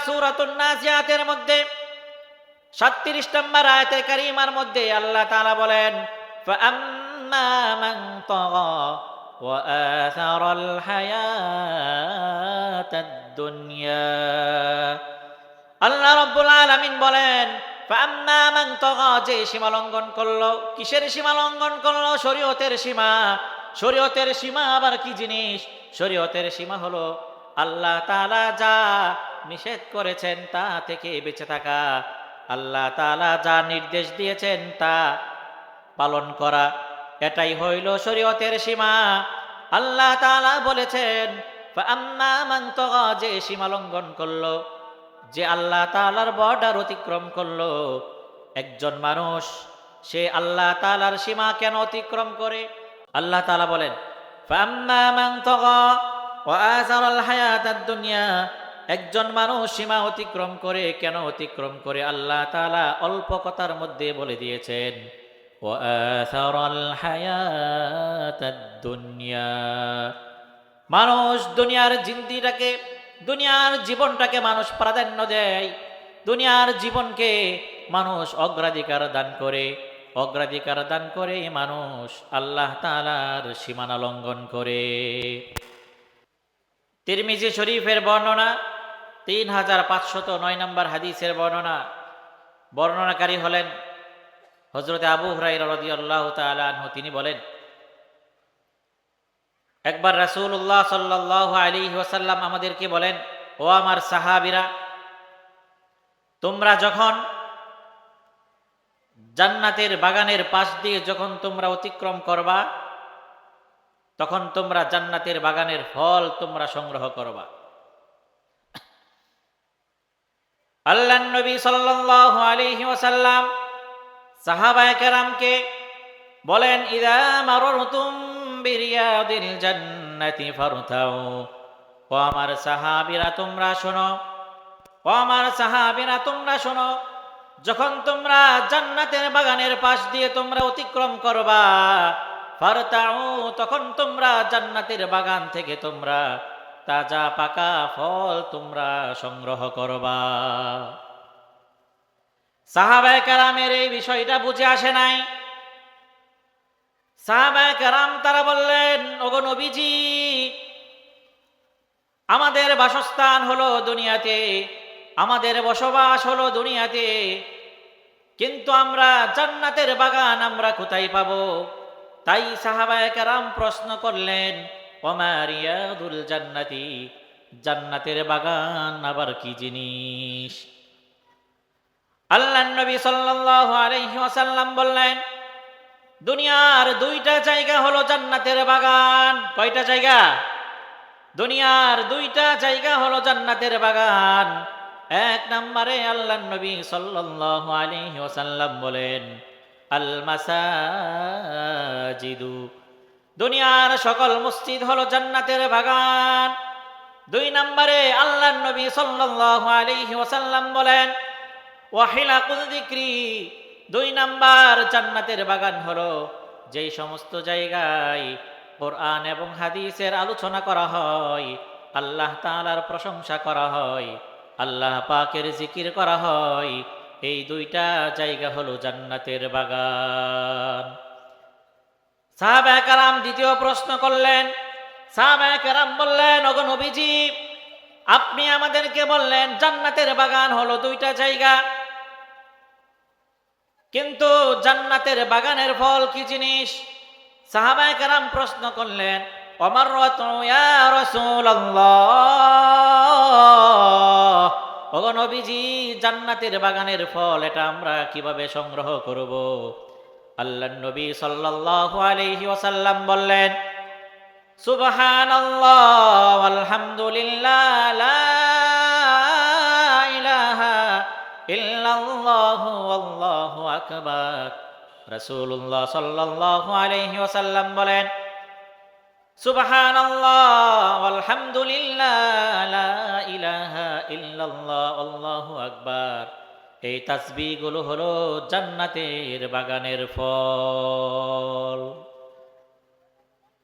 সূরাতুন নাজিয়াতের মধ্যে 37 নম্বর আয়াতে কারিমার মধ্যে আল্লাহ তাআলা বলেন, ফাআম্মা মান তাগা ওয়া আথারাল হায়াতাদ দুনিয়া। আল্লাহ রাব্বুল আলামিন বলেন, ফাআম্মা মান তাগা, যে সীমা লঙ্ঘন করলো। কিসের সীমা লঙ্ঘন করলো? শরীয়তের সীমা। শরীয়তের সীমা আবার কি জিনিস? শরীয়তের সীমা হলো আল্লাহ তাআলা যা নিষেধ করেছেন তা থেকে বেঁচে থাকা, আল্লাহ তাআলা যা নির্দেশ দিয়েছেন তা পালন করা, এটাই হইল শরীয়তের সীমা। আল্লাহ তাআলা বলেছেন, ফাআম্মা মান তাগা, যে সীমা লঙ্ঘন করলো, যে আল্লাহ তাআলার বর্ডার অতিক্রম করলো। একজন মানুষ সে আল্লাহ তাআলার সীমা কেন অতিক্রম করে? আল্লাহ তাআলা বলেন, ফাআম্মা মান তাগা ওয়া আথারাল হায়াতাদ দুনিয়া। একজন মানুষ সীমা অতিক্রম করে, কেন অতিক্রম করে? আল্লাহ তাআলা অল্প কথার মধ্যে বলে দিয়েছেন, ওয়া আথারাল হায়াতাদ দুনিয়া। মানুষ দুনিয়ার জিন্দিটাকে, দুনিয়ার জীবনটাকে মানুষ প্রাধান্য দেয়। দুনিয়ার জীবনকে মানুষ অগ্রাধিকার দান করে। অগ্রাধিকার দান করে মানুষ আল্লাহ তাআলার সীমানা লঙ্ঘন করে। তিরমিজি শরীফের বর্ণনা 3509 নম্বর হাদিসের বর্ণনা। বর্ণনাকারী হলেন হযরত আবু হুরায়রা রাদিয়াল্লাহু তাআলা আনহু। তিনি বলেন, একবার রাসূলুল্লাহ সাল্লাল্লাহু আলাইহি ওয়াসাল্লাম আমাদেরকে বলেন, ও আমার সাহাবীরা, তোমরা যখন জান্নাতের বাগানের পাশ দিয়ে যখন তোমরা অতিক্রম করবা, তখন তোমরা জান্নাতের বাগানের ফল তোমরা সংগ্রহ করবা। আল্লাহর নবী সাল্লাল্লাহু আলাইহি ওয়াসাল্লাম সাহাবায়ে কেরামকে বলেন, ইযা মাররতুম বিরিয়াদিল জান্নাতি ফারতাউ। ও আমার সাহাবীরা তোমরা শোনো, ও আমার সাহাবীরা তোমরা শোনো, যখন তোমরা জান্নাতের বাগানের পাশ দিয়ে তোমরা অতিক্রম করবা, ফারতাউ, তখন তোমরা জান্নাতের বাগান থেকে তোমরা তাজা পাকা ফল তোমরা সংগ্রহ করবা। সাহাবায়ে কেরামের এই বিষয়টা বুঝে আসে নাই। সাহাবায়ে কেরাম তারা বললেন, ওগো নবীজি, আমাদের বাসস্থান হলো দুনিয়াতে, আমাদের বসবাস হলো দুনিয়াতে, কিন্তু আমরা জান্নাতের বাগান আমরা কোথায় পাবো? তাই সাহাবায়ে কেরাম প্রশ্ন করলেন, ওমা রিয়াদুল জান্নাতি, জান্নাতের বাগান আবার কি জিনিস? আল্লাহর নবী সাল্লাল্লাহু আলাইহি ওয়াসাল্লাম বললেন, দুনিয়ার দুইটা জায়গা হলো জান্নাতের বাগান। কয়টা জায়গা? দুনিয়ার দুইটা জায়গা হলো জান্নাতের বাগান। এক নম্বরে আল্লাহর নবী সাল্লাল্লাহু আলাইহি ওয়াসাল্লাম বলেন, আল মাসাজিদু, দুনিয়ার সকল মসজিদ হলো জান্নাতের বাগান। দুই নম্বরে আল্লাহর নবী সাল্লাল্লাহু আলাইহি ওয়াসাল্লাম বলেন, ওয়া হিলাকুল যিকরি, দুই নাম্বার জান্নাতের বাগান হলো যেই সমস্ত জায়গায় কোরআন এবং হাদিসের আলোচনা করা হয়, আল্লাহ তাআলার প্রশংসা করা হয়, আল্লাহ পাকের জিকির করা হয়, এই দুইটা জায়গা হলো জান্নাতের বাগান। সাহাবায়ে কেরাম দ্বিতীয় প্রশ্ন করলেন। সাহাবায়ে কেরাম বললেন, ওগো নবীজি, আপনি আমাদেরকে বললেন জান্নাতের বাগান হলো দুইটা জায়গা, কিন্তু জান্নাতের বাগানের ফল কি জিনিস? সাহাবায়ে কেরাম প্রশ্ন করলেন, ওমাররাতু ইয়া রাসূলুল্লাহ, ওগো নবীজি, জান্নাতের বাগানের ফল এটা আমরা কিভাবে সংগ্রহ করব? আল্লাহর নবী সাল্লাল্লাহু আলাইহি ওয়াসাল্লাম বললেন, সুবহানাল্লাহ আলহামদুলিল্লাহ লা ইলাহা ইল্লাল্লাহু আল্লাহু আকবার। রাসূলুল্লাহ সাল্লাল্লাহু আলাইহি ওয়াসাল্লাম বলেন, সুবহানাল্লাহ আলহামদুলিল্লাহ লা ইলাহা ইল্লাল্লাহ আল্লাহু আকবার। এই তাসবিহগুলো হলো জান্নাতের বাগানের ফল।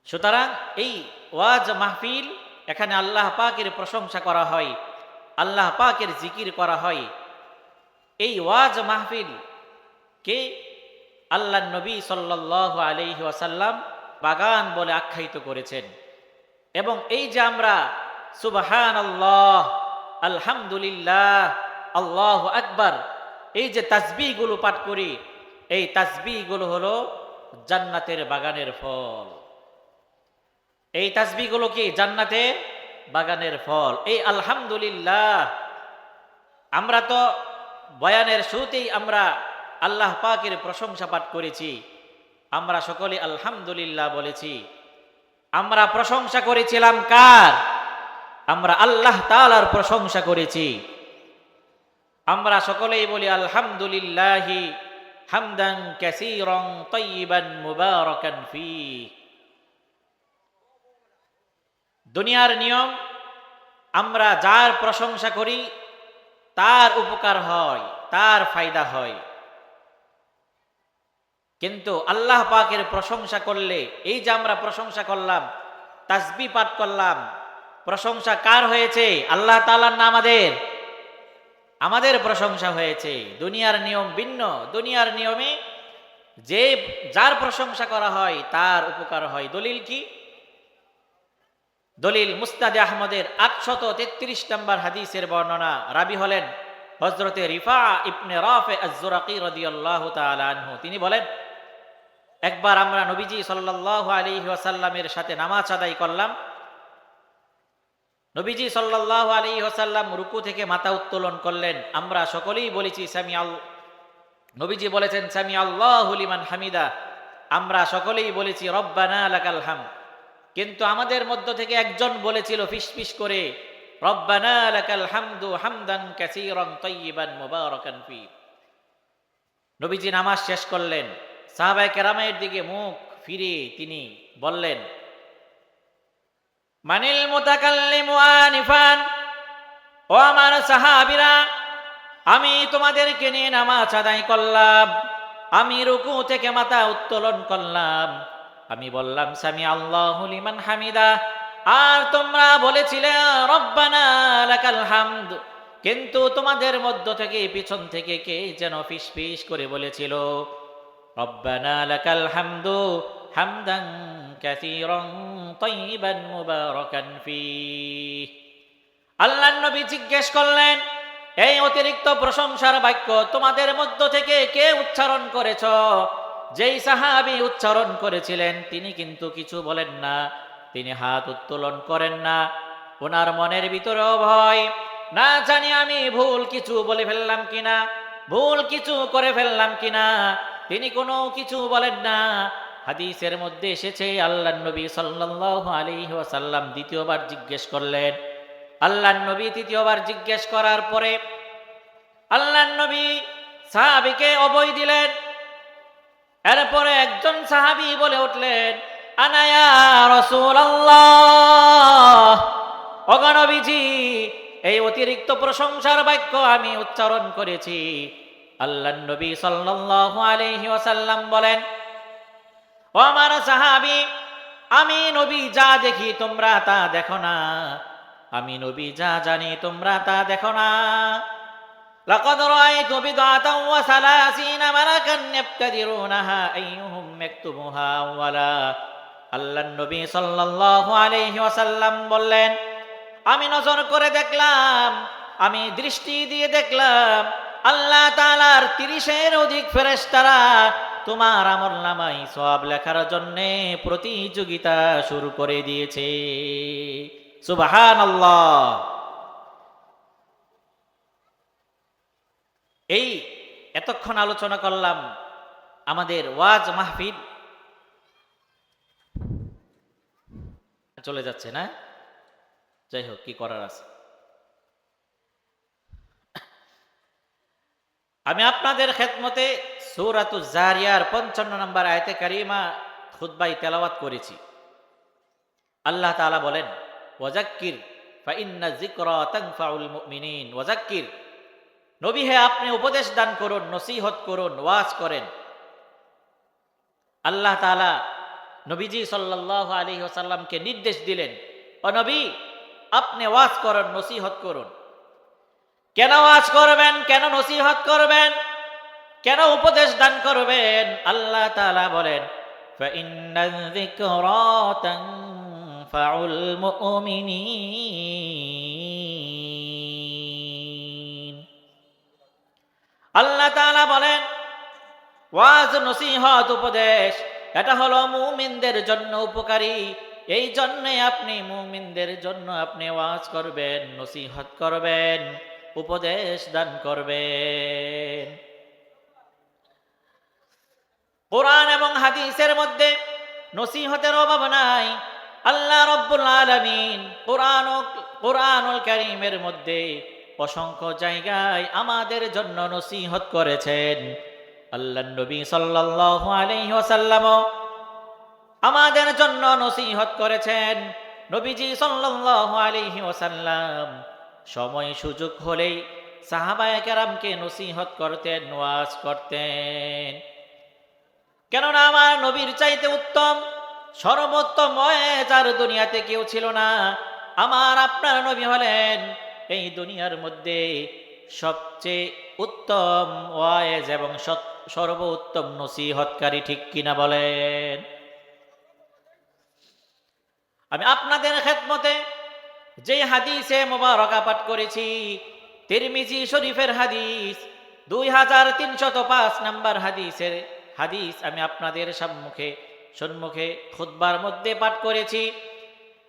সুতরাং এই ওয়াজ মাহফিল, এখানে আল্লাহ পাকের প্রশংসা করা হয়, আল্লাহ পাকের জিকির করা হয়। এই ওয়াজ মাহফিল কে আল্লাহ নবী সাল্লাল্লাহু আলাইহি ওয়াসাল্লাম বাগান বলে আখ্যায়িত করেছেন। এবং এই যে আমরা সুবহানাল্লাহ, আলহামদুলিল্লাহ, আল্লাহু আকবার, এই যে তাসবিহগুলো পাঠ করি, এই তাসবিহগুলো হলো জান্নাতের বাগানের ফল। এই তাসবিহগুলো কি জান্নাতের বাগানের ফল। এই আলহামদুলিল্লাহ, আমরা তো বয়ানের শুরুতেই আমরা আল্লাহ পাকের প্রশংসা পাঠ করেছি। আমরা সকলে আলহামদুলিল্লাহ বলেছি। আমরা প্রশংসা করেছিলাম কার? আমরা আল্লাহ তাআলার প্রশংসা করেছি। আমরা সকলেই বলি আলহামদুলিল্লাহি হামদান কাসীরান তাইয়িবান মুবারাকান ফীহ। দুনিয়ার নিয়ম, আমরা যার প্রশংসা করি তার উপকার হয়, তার ফায়দা হয়। কিন্তু আল্লাহ পাকের প্রশংসা করলে, এই যে আমরা প্রশংসা করলাম, তাসবিহ পাঠ করলাম, প্রশংসা কার হয়েছে? আল্লাহ তাআলার না আমাদের প্রশংসা হয়েছে। দুনিয়ার নিয়ম ভিন্ন। দুনিয়ার নিয়মে যে যার প্রশংসা করা হয় তার উপকার হয়। দলিল কি? দলিল মুসনাদে আহমদের 833 নম্বর হাদিসের বর্ণনা। রাবি হলেন হযরতে রিফা ইবনে রাফি আয-যুরাকি রাদিয়াল্লাহু তাআলা আনহু। তিনি বলেন, একবার আমরা নবীজি সাল্লাল্লাহু আলাইহি ওয়াসাল্লামের সাথে নামাজ আদায় করলাম। নবীজি সাল্লাল্লাহু আলাইহি ওয়াসাল্লাম রুকু থেকে মাথা উত্তোলন করলেন। আমরা সকলেই বলেছি নবীজি বলেছেন সামি আল্লাহু লিমান হামিদা। আমরা সকলেই বলেছি রব্বানা লাকাল হামদ। কিন্তু আমাদের মধ্য থেকে একজন বলেছিল ফিসফিস করে, রব্বানা লাকাল হামদু হামদান কাসীরান তাইয়িবান মুবারাকান ফী। নবীজি নামাজ শেষ করলেন, সাহাবায়ে কেরামের দিকে মুখ ফিরে তিনি বললেন, মানিল মুতাকাল্লিমু আনিফান, ও আমার সাহাবীরা, আমি তোমাদেরকে নিয়ে নামাজ আদায় করলাম, আমি রুকু থেকে মাথা উত্তোলন করলাম, আমি বললাম সামি আল্লাহু লিমান হামিদা, আর তোমরা বলেছিলে রব্বানা লাকাল হামদ। কিন্তু তোমাদের মধ্য থেকে পিছন থেকে কে যেন ফিসফিস করে বলেছিল রব্বানা লাকাল হামদু হামদান কাসীরান তাইয়িবান মুবারাকান ফীহ। আল্লাহর নবী জিজ্ঞেস করলেন, এই অতিরিক্ত প্রশংসার বাক্য তোমাদের মধ্য থেকে কে উচ্চারণ করেছ? যেই সাহাবী উচ্চারণ করেছিলেন তিনি কিন্তু কিছু বলেন না, তিনি হাত উত্তোলন করেন না। ওনার মনের ভিতরেও ভয়, না জানি আমি ভুল কিছু বলে ফেললাম কিনা, ভুল কিছু করে ফেললাম কিনা। তিনি কোনো কিছু বলেন না। হাদিসের মধ্যে এসেছে আল্লাহর নবী সাল্লাল্লাহু আলাইহি ওয়াসাল্লাম দ্বিতীয়বার জিজ্ঞেস করলেন। আল্লাহর নবী তৃতীয়বার জিজ্ঞেস করার পরে আল্লাহর নবী সাহাবীকে অভয় দিলেন। এরপরে একজন সাহাবী বলে উঠলেন, আনা ইয়া রাসূলুল্লাহ, ওগো নবীজি, এই অতিরিক্ত প্রশংসার বাক্য আমি উচ্চারণ করেছি। আল্লাহর নবী সাল্লাল্লাহু আলাইহি ওয়াসাল্লাম বলেন, ও আমার সাহাবী, আমি নবী যা দেখি তোমরা তা দেখো না, আমি নবী যা জানি তোমরা তা দেখো না। লাকাদ রাআইতু বিদআতান ওয়া সালাসিনা মালাকান ইয়াবতাদিরুনাহা আইয়ুহুম ইয়াকতুবুহা আওয়ালা। আল্লাহর নবী সাল্লাল্লাহু আলাইহি ওয়াসাল্লাম বললেন, আমি নজর করে দেখলাম, আমি দৃষ্টি দিয়ে দেখলাম, আল্লাহ তাআলার 30-এর অধিক ফেরেশতারা তোমার আমলনামায় সওয়াব লেখার জন্য প্রতিযোগিতা শুরু করে দিয়েছে। সুবহানাল্লাহ। এই এতক্ষণ আলোচনা করলাম আমাদের ওয়াজ মাহফিল চলে যাচ্ছে না, যাই হোক, কি করার আছে। আমি আপনাদের খেদমতে সূরাতুজ জারিয়ার 55 নম্বর আয়াতে কারিমা খুতবায় তেলাওয়াত করেছি। আল্লাহ তাআলা বলেন, ওয়াজাক্কির ফাইন্না যিকরা তানফাউল মুমিনিন। ওয়াজাক্কির, নবী হে আপনি উপদেশ দান করুন, নসিহত করুন, ওয়াজ করেন। আল্লাহ তাআলা নবীজি সাল্লাল্লাহু আলাইহি ওয়াসাল্লামকে নির্দেশ দিলেন, ও নবী, আপনি ওয়াজ করুন, নসিহত করুন। কেন ওয়াজ করবেন, কেন নসিহত করবেন, কেন উপদেশ দান করবেন? আল্লাহ তাআলা বলেন ফাইন্নায যিকরা তানফাউল মুমিনিন। আল্লাহ তাআলা বলেন ওয়াজ, নসিহত, উপদেশ এটা হলো মুমিনদের জন্য উপকারী। এই জন্যে আপনি মুমিনদের জন্য আপনি ওয়াজ করবেন, নসিহত করবেন, উপদেশ দান করবেন। কোরআন এবং হাদিসের মধ্যে নসিহতের অভাব নাই। আল্লাহ রাব্বুল আলামিন কোরআনুল কারীমের মধ্যে অসংখ্য জায়গায় আমাদের জন্য নসিহত করেছেন। আল্লাহর নবী সাল্লাল্লাহু আলাইহি ওয়াসাল্লাম আমাদের জন্য নসিহত করেছেন। নবীজি সাল্লাল্লাহু আলাইহি ওয়াসাল্লাম সময় সুযোগ হলেই সাহাবায়ে কেরামকে নসিহত করতেন, ওয়াজ করতেন। কেননা আমার নবীর চাইতে উত্তম, সর্বোত্তম ওয়াজ আর দুনিয়াতে কেউ ছিল না। আমার আপনার নবী হলেন এই দুনিয়ার মধ্যে সবচেয়ে উত্তম ওয়াজ এবং সর্বোত্তম নসিহতকারী, ঠিক কিনা বলেন? আমি আপনাদের খেদমতে যে হাদিসে মোবারকা পাঠ করেছি, তিরমিজি শরীফের হাদিস 2305 নম্বর হাদিস আমি আপনাদের সম্মুখে খুতবার মধ্যে পাঠ করেছি।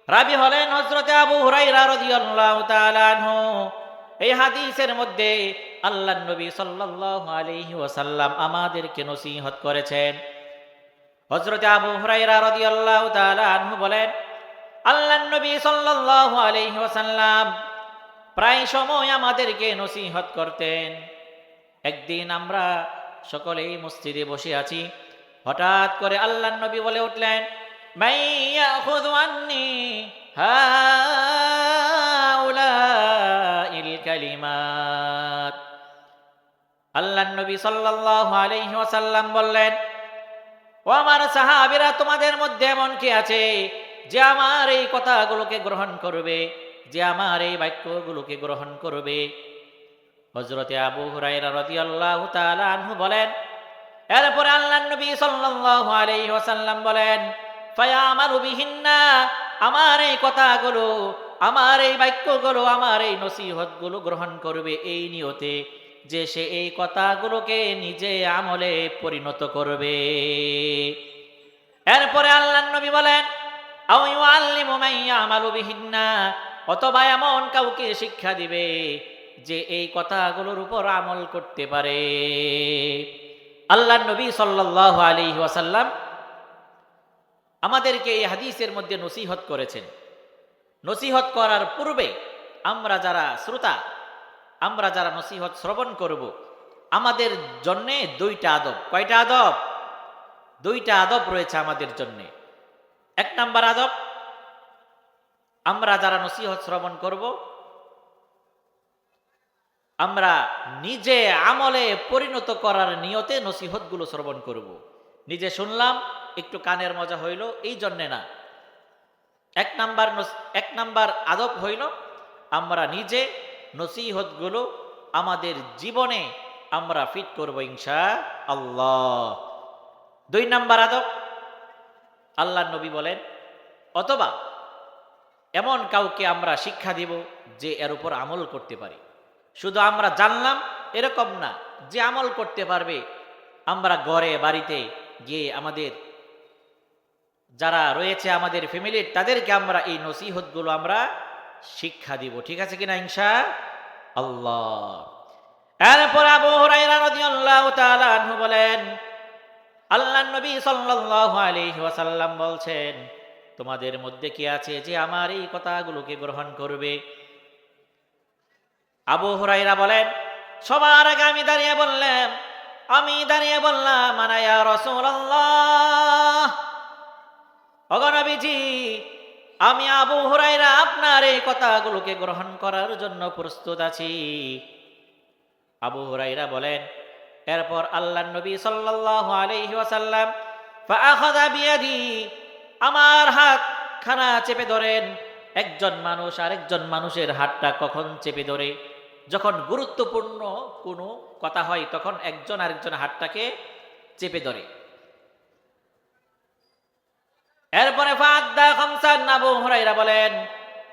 রাবী হলেন হযরতে আবু হুরায়রা রাদিয়াল্লাহু তাআলা আনহু। এই হাদিসের মধ্যে আল্লাহর নবী সাল্লাল্লাহু আলাইহি ওয়াসাল্লাম আমাদেরকে নসিহত করেছেন। হযরতে আবু হুরায়রা রাদিয়াল্লাহু তাআলা আনহু বলেন, আল্লাহর নবী সাল্লাল্লাহু আলাইহি ওয়াসাল্লাম প্রায় সময় আমাদেরকে নসিহত করতেন। একদিন আমরা সকলেই মসজিদে বসে আছি, হঠাৎ করে আল্লাহর নবী বলে উঠলেন, মান ইয়াখুযু আন্নী হাউলাইল কালিমাত। আল্লাহর নবী সাল্লাল্লাহু আলাইহি ওয়াসাল্লাম বললেন, ও আমার সাহাবীরা, তোমাদের মধ্যে এমন কে আছে যে আমার এই কথাগুলোকে গ্রহণ করবে, যে আমার এই বাক্যগুলোকে গ্রহণ করবে? হযরতে আবু হুরায়রা রাদিয়াল্লাহু তাআলা আনহু বলেন, এরপরে আল্লাহর নবী সাল্লাল্লাহু আলাইহি ওয়াসাল্লাম বলেন, ফায়ামারু বিহিন্না, আমার এই কথাগুলো, আমার এই বাক্যগুলো, আমার এই নসিহতগুলো গ্রহণ করবে এই নিয়তে যে সে এই কথাগুলোকে নিজে আমলে পরিণত করবে। এরপরে আল্লাহর নবী বলেন, আও ইউআল্লিমু মান ইয়ামালু বিহিন্না, অথবা এমন কাউকে শিক্ষা দিবে যে এই কথাগুলোর উপর আমল করতে পারে। আল্লাহর নবী সাল্লাল্লাহু আলাইহি ওয়াসাল্লাম আমাদেরকে এই হাদিসের মধ্যে নসিহত করেছেন। নসিহত করার পূর্বে আমরা যারা শ্রোতা, আমরা যারা নসিহত শ্রবণ করব, আমাদের জন্য দুইটা আদব। কয়টা আদব? দুইটা আদব রয়েছে আমাদের জন্য। এক নাম্বার আদব, আমরা যারা নসিহত শ্রবণ করব, আমরা নিজে আমলে পরিণত করার নিয়তে নসিহতগুলো শ্রবণ করব। নিজে শুনলাম, একটু কানের মজা হইল, এই জন্যে না। এক নাম্বার আদব হইল আমরা নিজে নসিহতগুলো আমাদের জীবনে আমরা ফিট করব ইনশাআল্লাহ। দুই নাম্বার আদব, আল্লাহর নবী বলেন, অথবা এমন কাউকে আমরা শিক্ষা দিব যে এর উপর আমল করতে পারি। শুধু আমরা জানলাম এরকম না, যে আমল করতে পারবে। আমরা ঘরে বাড়িতে গিয়ে আমাদের যারা রয়েছে আমাদের ফ্যামিলির, তাদেরকে আমরা এই নসিহতগুলো আমরা শিক্ষা দিব। ঠিক আছে কিনা ইনশাআল্লাহ? এরপর আবু হুরায়রা রাদিয়াল্লাহু তাআলা আনহু বলেন, আল্লাহর নবী সাল্লাল্লাহু আলাইহি ওয়াসাল্লাম বলছেন, তোমাদের মধ্যে কে আছে যে আমার এই কথাগুলোকে গ্রহণ করবে? আবু হুরায়রা বলেন, সবার আগে আমি দাঁড়িয়ে বললাম, আনা ইয়া রাসূলুল্লাহ, ওগো নবীজি, আমি আবু হুরায়রা আপনার এই কথাগুলোকে গ্রহণ করার জন্য প্রস্তুত আছি। আবু হুরায়রা বলেন, এরপর আল্লাহর নবী সাল্লাল্লাহু আলাইহি ওয়াসাল্লাম ফাআখাযা বিয়াদি, আমার হাতখানা চেপে ধরেন। একজন মানুষ আরেকজন মানুষের হাতটা কখন চেপে ধরে? যখন গুরুত্বপূর্ণ কোনো কথা হয় তখন একজন আরেকজন হাতটাকে চেপে ধরে। এরপরে ফাদ্দা খামসান, আবু হুরায়রা বলেন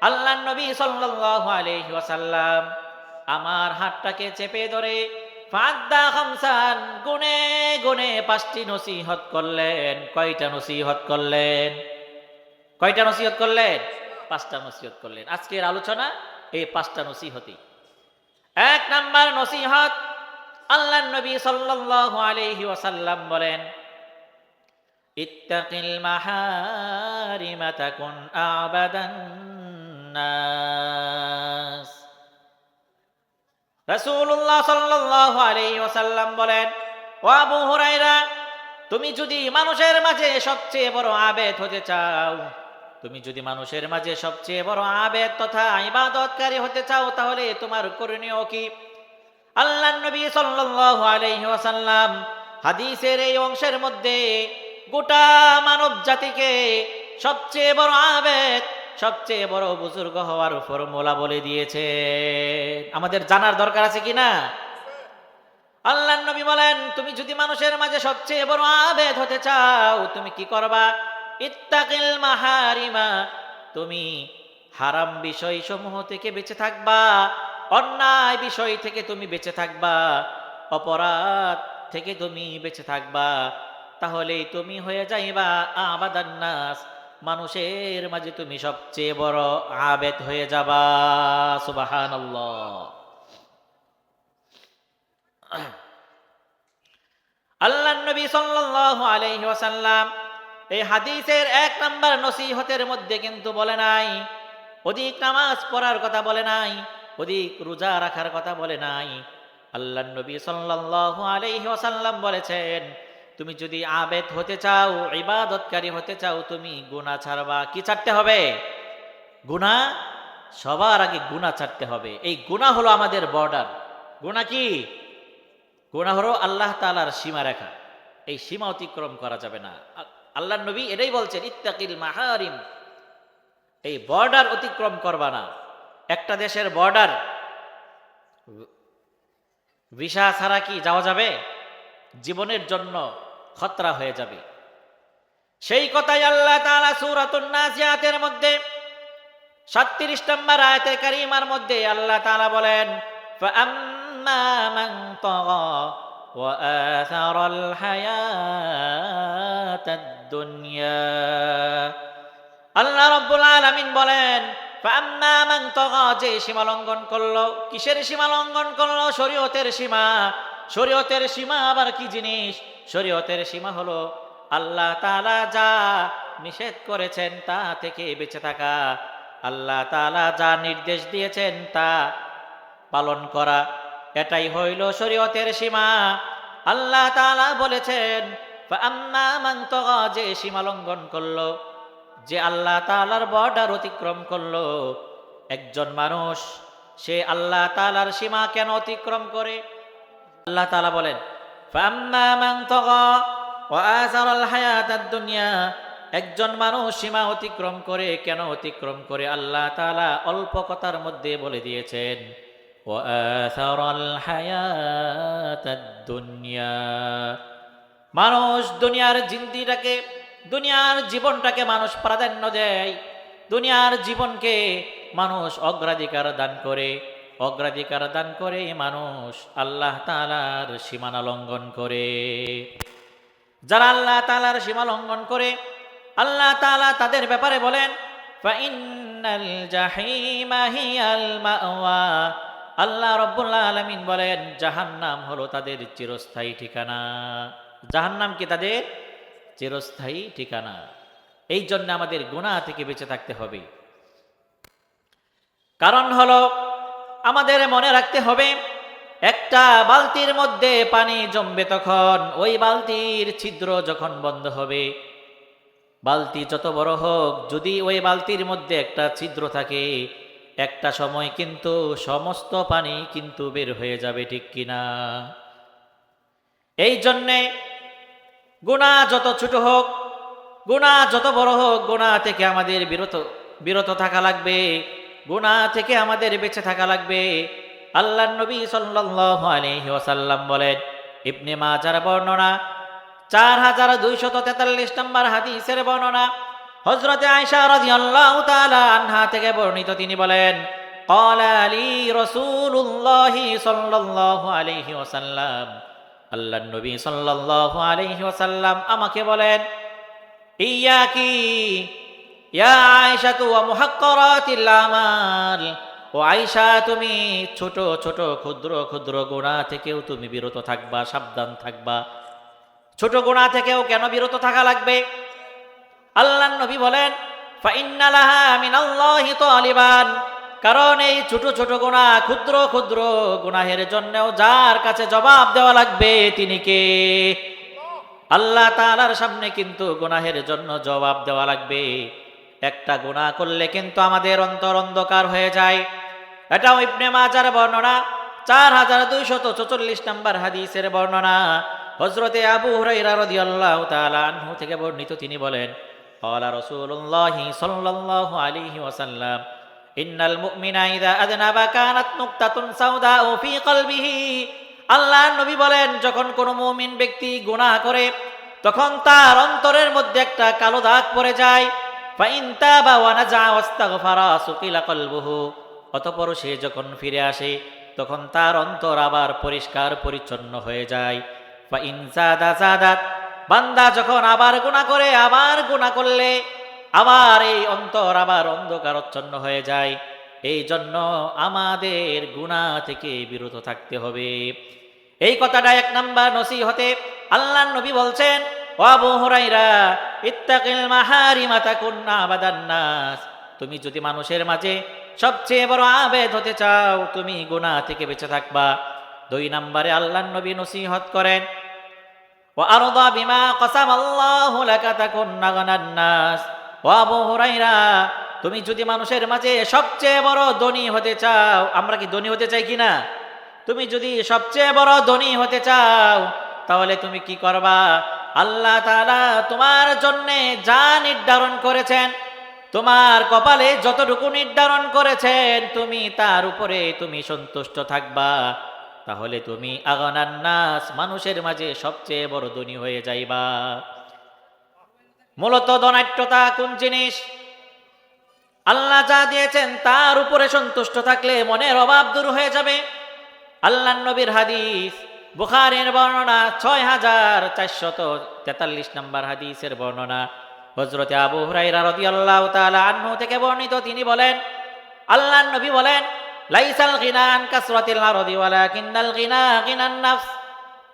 আল্লাহর নবী সাল্লাল্লাহু আলাইহি ওয়াসাল্লাম আমার হাতটাকে চেপে ধরে ফাদ্দা খামসান, গুনে গুনে 5টি নসিহত করলেন। কয়টা নসিহত করলেন? কয়টা নসিহত করলেন? 5টা নসিহত করলেন। আজকের আলোচনা এই 5টা নসিহতই। 1 নাম্বার নসিহত, আল্লাহর নবী সাল্লাল্লাহু আলাইহি ওয়াসাল্লাম বলেন ইত্তাকিল মাহারিমা তাকুন আবাদান নাস। রাসূলুল্লাহ সাল্লাল্লাহু আলাইহি ওয়াসাল্লাম বলেন, ও আবু হুরায়রা, তুমি যদি মানুষের মাঝে সবচেয়ে বড় আবেদ হতে চাও, তুমি যদি মানুষের মাঝে সবচেয়ে বড় আবেদ তথা ইবাদতকারী হতে চাও, তাহলে তোমার করণীয় কি? আল্লাহর নবী সাল্লাল্লাহু আলাইহি ওয়াসাল্লাম হাদিসের এই অংশের মধ্যে গোটা মানব জাতিকে সবচেয়ে বড় আবেদ, সবচেয়ে বড় বুজুর্গ হওয়ার ফর্মুলা বলে দিয়েছে। আমাদের জানার দরকার আছে কিনা? আল্লাহর নবী বলেন, তুমি যদি মানুষের মাঝে সবচেয়ে বড় আবেদ হতে চাও, তুমি কি করবা? ইত্তাকিল মাহারিমা, তুমি হারাম বিষয় সমূহ থেকে বেঁচে থাকবা, অন্যায় বিষয় থেকে তুমি বেঁচে থাকবা, অপরাধ থেকে তুমি বেঁচে থাকবা, তাহলেই তুমি হয়ে যাইবা আবাদান নাস, মানুষের মাঝে তুমি সবচেয়ে বড় আবেদ হয়ে যাবা। সুবহানাল্লাহ। আল্লাহর নবী সাল্লাল্লাহু আলাইহি ওয়াসাল্লাম এই হাদিসের 1 নাম্বার নসিহতের মধ্যে কিন্তু বলে নাই অধিক নামাজ পড়ার কথা, বলে নাই অধিক রোজা রাখার কথা, বলে নাই। আল্লাহর নবী সাল্লাল্লাহু আলাইহি ওয়াসাল্লাম বলেছেন, তুমি যদি আবেদ হতে চাও, ইবাদতকারী হতে চাও, তুমি গুনাহ ছাড়বা। কি ছাড়তে হবে? গুনাহ। সবার আগে গুনাহ ছাড়তে হবে। এই গুনাহ হলো আমাদের বর্ডার। গুনাহ কি? গুনাহ হলো আল্লাহ তাআলার সীমারেখা। এই সীমা অতিক্রম করা যাবে না। আল্লাহর নবী এটাই বলছেন, ইত্তাকিল মাহারিম, এই বর্ডার অতিক্রম করবা না। একটা দেশের বর্ডার ভিসা ছাড়া কি যাওয়া যাবে? জীবনের জন্য খতরা হয়ে যাবে। সেই কথাই আল্লাহ তাআলা সূরাতুন নাজিয়াতের মধ্যে 37 নম্বর আয়াতে কারিমার মধ্যে আল্লাহ তাআলা বলেন, ফাআম্মা মান তাগা ওয়া আথারাল হায়াতাদ দুনিয়া। আল্লাহ রাব্বুল আলামিন বলেন, ফাআম্মা মান তাগা, যে সীমা লঙ্ঘন করলো। কিসের সীমা লঙ্ঘন করলো? শরীয়তের সীমা। শরীয়তের সীমা আবার কি জিনিস? শরীয়তের সীমা হলো আল্লাহ তাআলা যা নিষেধ করেছেন তা থেকে বেঁচে থাকা, আল্লাহ তাআলা যা নির্দেশ দিয়েছেন তা পালন করা, এটাই হইল শরীয়তের সীমা। আল্লাহ তাআলা বলেছেন, ফাআম্মা মান তাগা, যে সীমা লঙ্ঘন করলো, যে আল্লাহ তাআলার বর্ডার অতিক্রম করলো। একজন মানুষ সে আল্লাহ তাআলার সীমা কেন অতিক্রম করে? আল্লাহ তাআলা বলেন, ফাআম্মা মান তাগা ওয়া আসারাল হায়াতাদ দুনিয়া, একজন মানুষ সীমা অতিক্রম করে। কেন অতিক্রম করে? আল্লাহ তাআলা অল্প কথার মধ্যে বলে দিয়েছেন, ওয়া আসারাল হায়াতাদ দুনিয়া, মানুষ দুনিয়ার জিন্দিটাকে, দুনিয়ার জীবনটাকে মানুষ প্রাধান্য দেয়। দুনিয়ার জীবনকে মানুষ অগ্রাধিকার দান করে। অগ্রাধিকার দান করে মানুষ আল্লাহ তাআলার সীমানা লঙ্ঘন করে। যারা আল্লাহ তাআলার সীমা লঙ্ঘন করে, আল্লাহ তাআলা তাদের ব্যাপারে বলেন, ফাইন্নাল জাহিমা হিয়াল মাওয়া, আল্লাহ রাব্বুল আলামিন বলেন, জাহান্নাম হলো তাদের চিরস্থায়ী ঠিকানা। জাহান্নাম কি তাদের চিরস্থায়ী ঠিকানা। এই জন্য আমাদের গুনাহ থেকে বেঁচে থাকতে হবে। কারণ হলো আমাদের মনে রাখতে হবে, একটা বালতির মধ্যে পানি জমবে, তখন ওই বালতির ছিদ্র যখন বন্ধ হবে, বালতি যত বড় হোক, যদি ওই বালতির মধ্যে একটা ছিদ্র থাকে, একটা সময় কিন্তু সমস্ত পানি কিন্তু বের হয়ে যাবে, ঠিক কিনা? এই জন্যে গুনাহ যত ছোট হোক, গুনাহ যত বড় হোক, গুনাহ থেকে আমাদের বিরত থাকা লাগবে। গুনাহ থেকে আমাদের বেঁচে থাকা লাগবে। আল্লাহর নবী সাল্লাল্লাহু আলাইহি ওয়াসাল্লাম বলেন, ইবনে মাজার বর্ণনা 4243 নম্বর হাদিসের বর্ণনা, হযরতে আয়েশা রাদিয়াল্লাহু তাআলা আনহা থেকে বর্ণিত, তিনি বলেন, ক্বালা লি রাসূলুল্লাহি সাল্লাল্লাহু আলাইহি ওয়াসাল্লাম, আল্লাহর নবী সাল্লাল্লাহু আলাইহি ওয়াসাল্লাম আমাকে বলেন, ইয়াকি ইয়া আয়েশাতু ওয়া মুহাক্কারাতিল আমাল, ও আয়েশা তুমি ছোট ছোট ক্ষুদ্র ক্ষুদ্র গুনাহ থেকেও তুমি বিরত থাকবা, সাবধান থাকবা। ছোট গুনাহ থেকেও কেন বিরত থাকা লাগবে? আল্লাহর নবী বলেন, ফাইন্না লাহা মিনাল্লাহি তালিবান, কারণ এই ছোট ছোট গুনাহ, ক্ষুদ্র ক্ষুদ্র গুনাহের জন্যও যার কাছে জবাব দেওয়া লাগবে তিনি কে? আল্লাহ তাআলার সামনে কিন্তু গুনাহের জন্য জবাব দেওয়া লাগবে। একটা গুনাহ করলে কিন্তু আমাদের অন্তর অন্ধকার হয়ে যায়। এটাও ইবনে মাজার বর্ণনা 4244 নম্বর হাদিসের বর্ণনা, হযরতে আবু হুরায়রা রাদিয়াল্লাহু তাআলা আনহু থেকে বর্ণিত, তিনি বলেন, ক্বালা রাসূলুল্লাহি সাল্লাল্লাহু আলাইহি ওয়াসাল্লাম, ইন্নাল মুমিনা ইযা আযনাবা কানাত নুকতাতুন সাওদাউ ফি কলবিহি। আল্লাহর নবী বলেন, যখন কোনো মুমিন ব্যক্তি গুনাহ করে তখন তার অন্তরের মধ্যে একটা কালো দাগ পড়ে যায়। ফাইন তাবা ওয়া নাজা ওয়াস্তাগফারা সুকিলা কলবুহু, অতঃপর সে যখন ফিরে আসে তখন তার অন্তর আবার পরিষ্কার পরিচ্ছন্ন হয়ে যায়। ফাইন যাদা যাদাত, বান্দা যখন আবার গুনাহ করে, আবার গুনাহ করলে আবার এই অন্তর আবার অন্ধকারচ্ছন্ন হয়ে যায়। এই জন্য আমাদের গুনাহ থেকে বিরত থাকতে হবে। এই কথাটা 1 নাম্বার নসিহতে আল্লাহর নবী বলছেন, ও আবু হুরায়রা, ইত্তাকিল মাহারিমা তাকুন আবাদান নাস, তুমি যদি মানুষের মাঝে সবচেয়ে বড় আবেদ হতে চাও, তুমি গুনাহ থেকে বেঁচে থাকবা। 2 নম্বরে আল্লাহর নবী নসিহত করেন, ওয়া আরদা বিমা কাসামাল্লাহু লাকা তাকুন আগানান নাস, ও আবু হুরায়রা, তুমি যদি মানুষের মাঝে সবচেয়ে বড় ধনী হতে চাও, আমরা কি ধনী হতে চাই কিনা? তুমি যদি সবচেয়ে বড় ধনী হতে চাও তাহলে তুমি কি করবা? আল্লাহ তাআলা তোমার জন্যে যা নির্ধারণ করেছেন, তোমার কপালে যতটুকু নির্ধারণ করেছেন, তুমি তার উপরে তুমি সন্তুষ্ট থাকবা। তাহলে তুমি আগানান নাস, মানুষের মাঝে সবচেয়ে বড় ধনী হয়ে যাইবা। মূলত ধনাঢ্যতা কোন জিনিস? আল্লাহ যা দিয়েছেন তার উপরে সন্তুষ্ট থাকলে মনের অভাব দূর হয়ে যাবে। আল্লাহর নবীর হাদিস, বুখারীর বর্ণনা 6443 নম্বর হাদিসের বর্ণনা, হযরতে আবু হুরায়রা রাদিয়াল্লাহু তাআলা আনহু থেকে বর্ণিত, তিনি বলেন, আল্লাহর নবী বলেন, লাইসাল গিনা আন কাসরাতিল আরদি ওয়ালাকিন্নাল গিনা গিনান নাফস,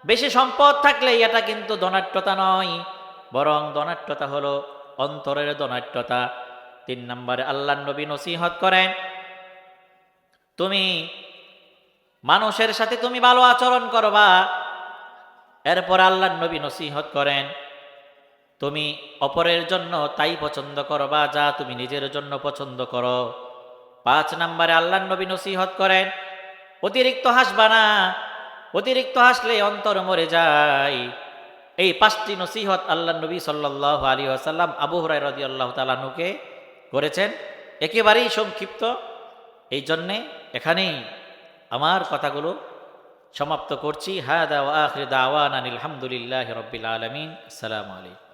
বেশি সম্পদ থাকলে এটা কিন্তু ধনাঢ্যতা নয়, বরং ধনাঢ্যতা হলো অন্তরের ধনাঢ্যতা। 3 নম্বরে আল্লাহর নবী নসিহত করেন, তুমি মানুষের সাথে তুমি ভালো আচরণ করবা। এরপর আল্লাহর নবী নসিহত করেন, তুমি অপরের জন্য তাই পছন্দ করবা যা তুমি নিজের জন্য পছন্দ করো। 5 নম্বরে আল্লাহর নবী নসিহত করেন, অতিরিক্ত হাসবা না, অতিরিক্ত হাসলে অন্তর মরে যায়। এই 5টি নসিহত আল্লাহর নবী সাল্লাল্লাহু আলাইহি ওয়াসাল্লাম আবু হুরায়রা রাদিয়াল্লাহু তাআলা আনহুকে করেছেন, একেবারেই সংক্ষিপ্ত। এই জন্যে এখানেই আমার কথাগুলো সমাপ্ত করছি। হাদা ওয়া আখিরু দাওয়ানা আলহামদুলিল্লাহি রাব্বিল আলামিন। আসসালামু আলাইকুম।